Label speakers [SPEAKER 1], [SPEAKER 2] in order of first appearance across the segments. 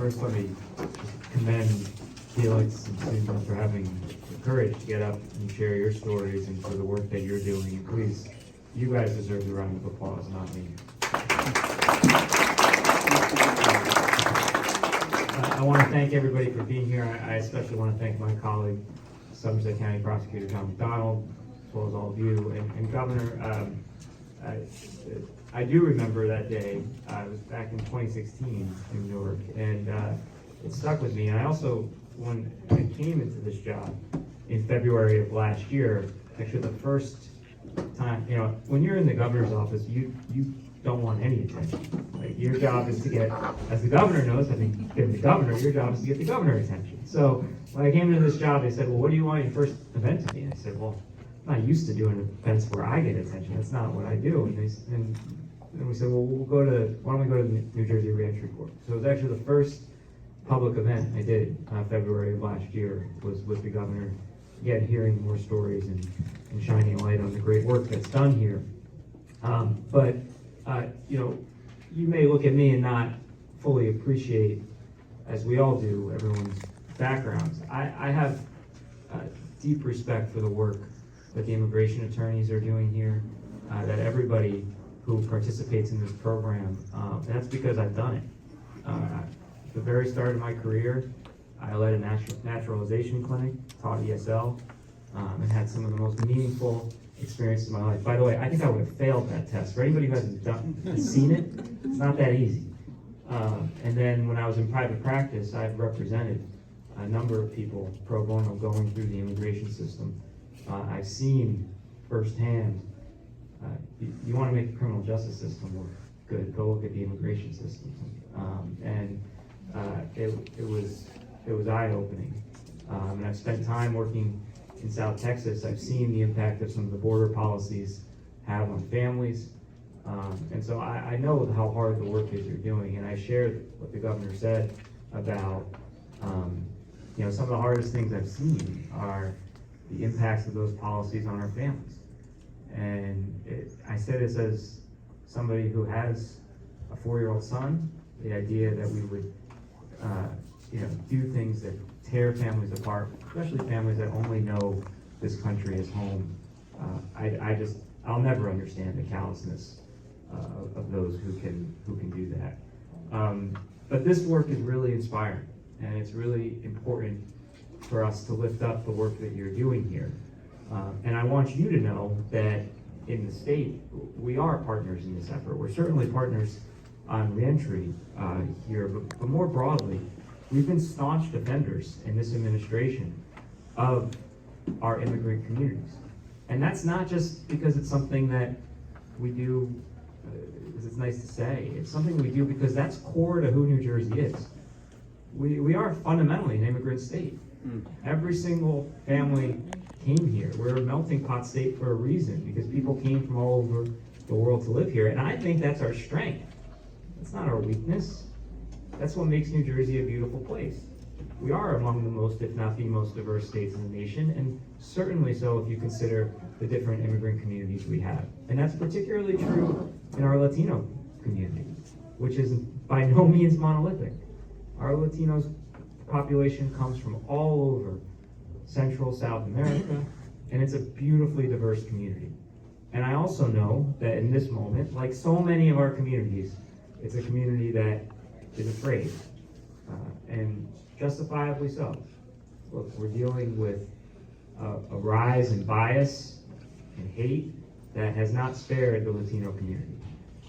[SPEAKER 1] First, let me commend Felix and Susan for having the courage to get up and share your stories and for the work that you're doing. And please, you guys deserve the round of applause, not me. I want to thank everybody for being here. I especially want to thank my colleague, Somerset County Prosecutor John McDonald, as well as all of you. And Governor, I do remember that day. I was back in 2016 in New York, and it stuck with me. And I also, when I came into this job in February of last year, actually the first time, when you're in the governor's office, you don't want any attention. Like, your job is to get, as the governor knows, I think getting the governor, your job is to get the governor's attention. So when I came into this job, they said, well, what do you want your first event to be? And I said, well, I'm not used to doing events where I get attention. That's not what I do. And we said, well, why don't we go to the New Jersey Reentry Court? So it was actually the first public event I did February of last year was with the governor, again, hearing more stories and shining a light on the great work that's done here. But you may look at me and not fully appreciate, as we all do, everyone's backgrounds. I have deep respect for the work that the immigration attorneys are doing here, that everybody who participates in this program, and that's because I've done it. At the very start of my career, I led a naturalization clinic, taught ESL, and had some of the most meaningful experiences in my life. By the way, I think I would have failed that test. For anybody who hasn't seen it, it's not that easy. And then when I was in private practice, I've represented a number of people pro bono going through the immigration system. I've seen firsthand, you want to make the criminal justice system work good, go look at the immigration system. It was eye-opening. And I've spent time working in South Texas. I've seen the impact of some of the border policies have on families. And so I know how hard the work is you're doing. And I shared what the governor said about, some of the hardest things I've seen are the impacts of those policies on our families. And I say this as somebody who has a 4-year-old son, the idea that we would, do things that tear families apart, especially families that only know this country as home. I'll never understand the callousness of those who can do that. But this work is really inspiring, and it's really important for us to lift up the work that you're doing here. And I want you to know that in the state, we are partners in this effort. We're certainly partners on reentry here, but more broadly, we've been staunch defenders in this administration of our immigrant communities. And that's not just because it's something that we do because it's nice to say. It's something we do because that's core to who New Jersey is. We are fundamentally an immigrant state. Every single family came here. We're a melting pot state for a reason, because people came from all over the world to live here. And I think that's our strength. That's not our weakness. That's what makes New Jersey a beautiful place. We are among the most, if not the most, diverse states in the nation, and certainly so if you consider the different immigrant communities we have. And that's particularly true in our Latino community, which is by no means monolithic. Our Latinos population comes from all over Central, South America, and it's a beautifully diverse community. And I also know that in this moment, like so many of our communities, it's a community that is afraid, and justifiably so. Look, we're dealing with a rise in bias and hate that has not spared the Latino community.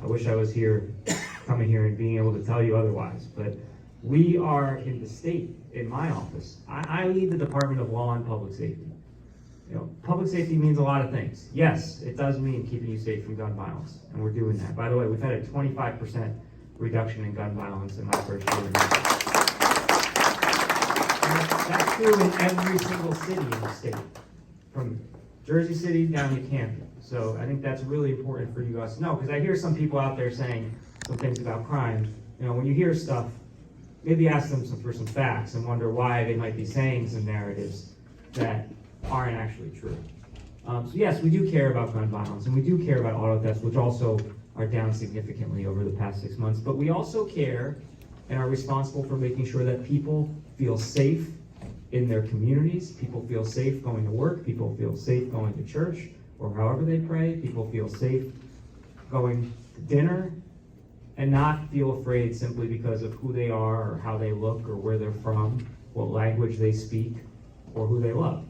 [SPEAKER 1] I wish I was here, coming here and being able to tell you otherwise, but we are in the state, in my office. I lead the Department of Law and Public Safety. Public safety means a lot of things. Yes, it does mean keeping you safe from gun violence, and we're doing that. By the way, we've had a 25% reduction in gun violence in my first year. That's true in every single city in the state, from Jersey City down to Camden. So I think that's really important for you guys to know, because I hear some people out there saying some things about crime. When you hear stuff, maybe ask them for some facts and wonder why they might be saying some narratives that aren't actually true. So yes, we do care about gun violence, and we do care about auto thefts, which also are down significantly over the past 6 months. But we also care and are responsible for making sure that people feel safe in their communities, people feel safe going to work, people feel safe going to church, or however they pray, people feel safe going to dinner, and not feel afraid simply because of who they are, or how they look, or where they're from, what language they speak, or who they love.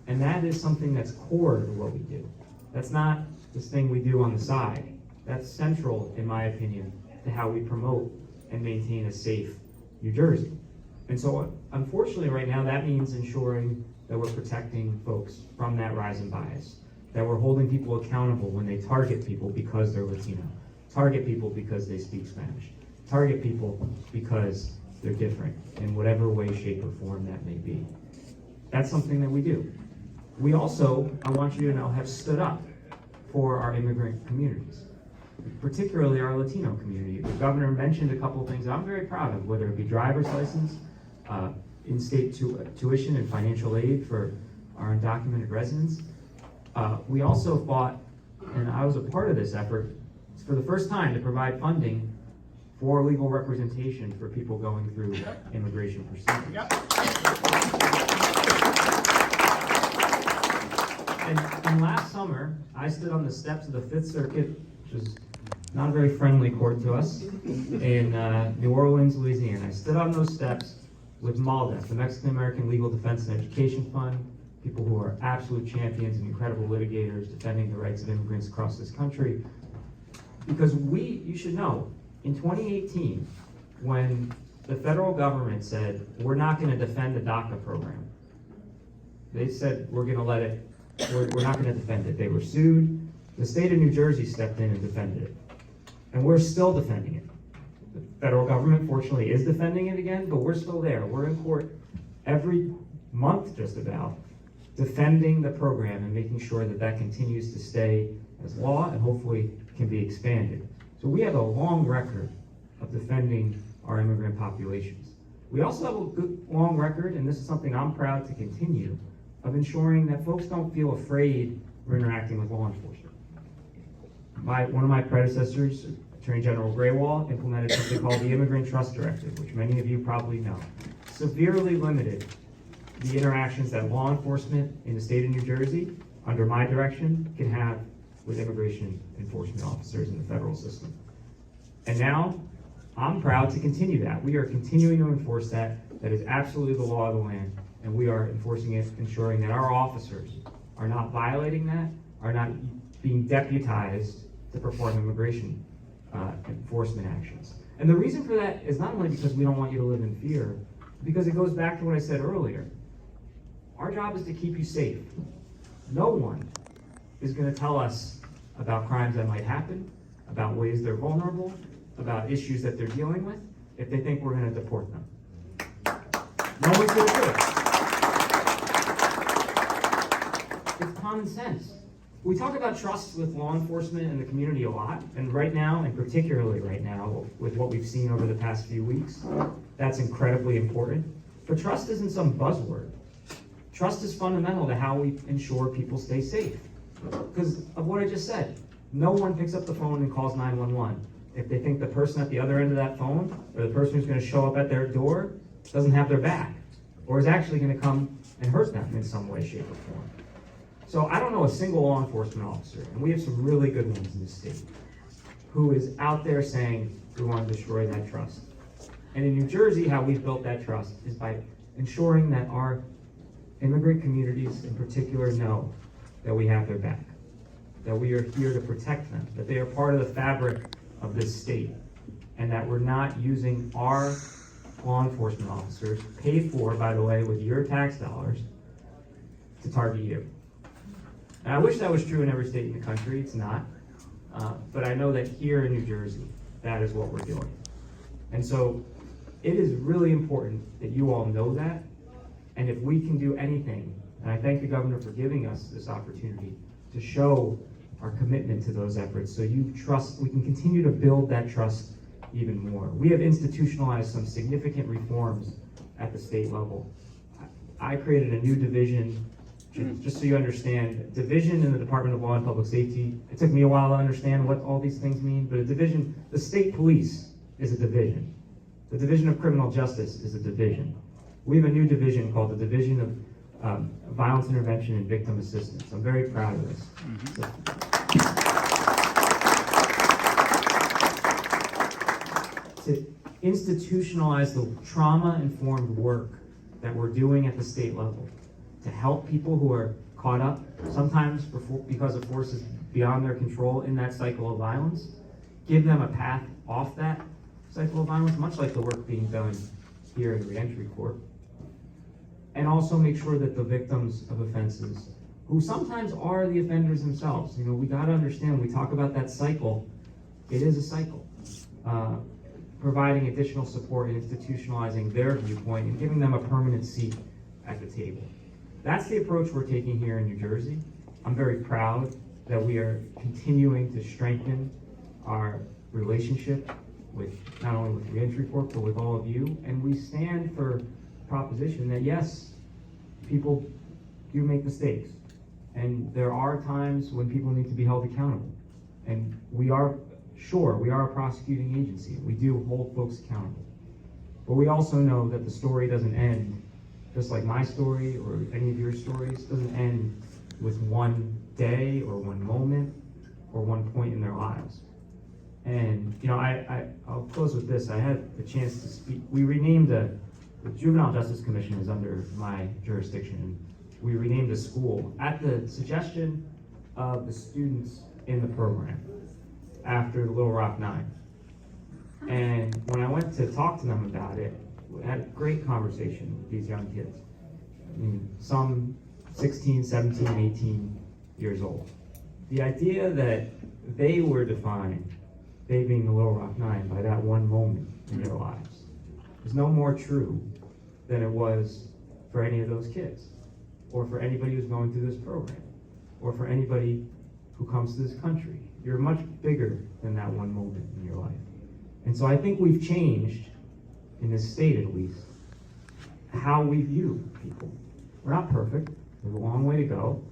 [SPEAKER 1] And that is something that's core to what we do. That's not this thing we do on the side. That's central, in my opinion, to how we promote and maintain a safe New Jersey. And so, unfortunately, right now, that means ensuring that we're protecting folks from that rise in bias, that we're holding people accountable when they target people because they're Latino, target people because they speak Spanish, target people because they're different in whatever way, shape, or form that may be. That's something that we do. We also, I want you to know, have stood up for our immigrant communities, particularly our Latino community. The governor mentioned a couple of things that I'm very proud of, whether it be driver's license, in-state tuition and financial aid for our undocumented residents. We also fought, and I was a part of this effort, for the first time to provide funding for legal representation for people going through immigration proceedings. And last summer, I stood on the steps of the Fifth Circuit, which is not a very friendly court to us, in New Orleans, Louisiana. I stood on those steps with MALDEF, the Mexican American Legal Defense and Education Fund, people who are absolute champions and incredible litigators defending the rights of immigrants across this country. Because you should know, in 2018, when the federal government said, we're not going to defend the DACA program, they said, we're going to let it, we're not going to defend it. They were sued. The state of New Jersey stepped in and defended it. And we're still defending it. The federal government, fortunately, is defending it again, but we're still there. We're in court every month, just about, defending the program and making sure that that continues to stay as law and hopefully can be expanded. So we have a long record of defending our immigrant populations. We also have a good long record, and this is something I'm proud to continue, of ensuring that folks don't feel afraid when interacting with law enforcement. One of my predecessors, Attorney General Grewal, implemented something called the Immigrant Trust Directive, which many of you probably know. Severely limited the interactions that law enforcement in the state of New Jersey, under my direction, can have with immigration enforcement officers in the federal system. And now, I'm proud to continue that. We are continuing to enforce that. That is absolutely the law of the land, and we are enforcing it, ensuring that our officers are not violating that, are not being deputized to perform immigration enforcement actions. And the reason for that is not only because we don't want you to live in fear, because it goes back to what I said earlier. Our job is to keep you safe. No one is going to tell us about crimes that might happen, about ways they're vulnerable, about issues that they're dealing with, if they think we're going to deport them. No one's going to do it. It's common sense. We talk about trust with law enforcement and the community a lot, and right now, and particularly right now, with what we've seen over the past few weeks, that's incredibly important. But trust isn't some buzzword. Trust is fundamental to how we ensure people stay safe. Because of what I just said, no one picks up the phone and calls 911 if they think the person at the other end of that phone, or the person who's going to show up at their door, doesn't have their back, or is actually going to come and hurt them in some way, shape, or form. So I don't know a single law enforcement officer, and we have some really good ones in this state, who is out there saying we want to destroy that trust. And in New Jersey, how we've built that trust is by ensuring that our immigrant communities in particular know that we have their back, that we are here to protect them, that they are part of the fabric of this state, and that we're not using our law enforcement officers, paid for, by the way, with your tax dollars, to target you. And I wish that was true in every state in the country. It's not. But I know that here in New Jersey, that is what we're doing. And so it is really important that you all know that. And if we can do anything, and I thank the governor for giving us this opportunity to show our commitment to those efforts, so you trust, we can continue to build that trust even more. We have institutionalized some significant reforms at the state level. I created a new division. Just so you understand, division in the Department of Law and Public Safety, it took me a while to understand what all these things mean, but a division, the state police is a division. The Division of Criminal Justice is a division. We have a new division called the Division of Violence Intervention and Victim Assistance. I'm very proud of this. To institutionalize the trauma-informed work that we're doing at the state level to help people who are caught up, sometimes because of forces beyond their control in that cycle of violence, give them a path off that cycle of violence, much like the work being done here in the reentry court. And also make sure that the victims of offenses, who sometimes are the offenders themselves, you know, we gotta understand, when we talk about that cycle, it is a cycle. Providing additional support and institutionalizing their viewpoint and giving them a permanent seat at the table. That's the approach we're taking here in New Jersey. I'm very proud that we are continuing to strengthen our relationship with not only with Reentry Court, but with all of you. And we stand for the proposition that yes, people do make mistakes. And there are times when people need to be held accountable. And we are a prosecuting agency. We do hold folks accountable. But we also know that the story doesn't end, just like my story or any of your stories, doesn't end with one day or one moment or one point in their lives. And, you know, I'll close with this. I had the chance to speak. We renamed the Juvenile Justice Commission is under my jurisdiction. We renamed a school at the suggestion of the students in the program after the Little Rock Nine. And when I went to talk to them about it, we had a great conversation with these young kids. I mean, some 16, 17, 18 years old. The idea that they were defined, they being the Little Rock Nine, by that one moment in their lives is no more true than it was for any of those kids, or for anybody who's going through this program, or for anybody who comes to this country. You're much bigger than that one moment in your life. And so I think we've changed, in this state at least, how we view people. We're not perfect, there's a long way to go,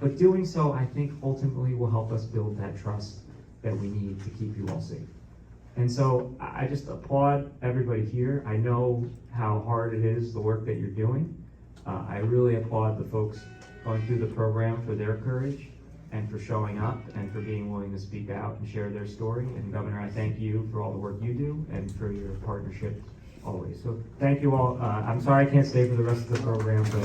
[SPEAKER 1] but doing so, I think, ultimately will help us build that trust that we need to keep you all safe. And so I just applaud everybody here. I know how hard it is, the work that you're doing. I really applaud the folks going through the program for their courage and for showing up and for being willing to speak out and share their story. And Governor, I thank you for all the work you do and for your partnership always. So thank you all. I'm sorry I can't stay for the rest of the program, but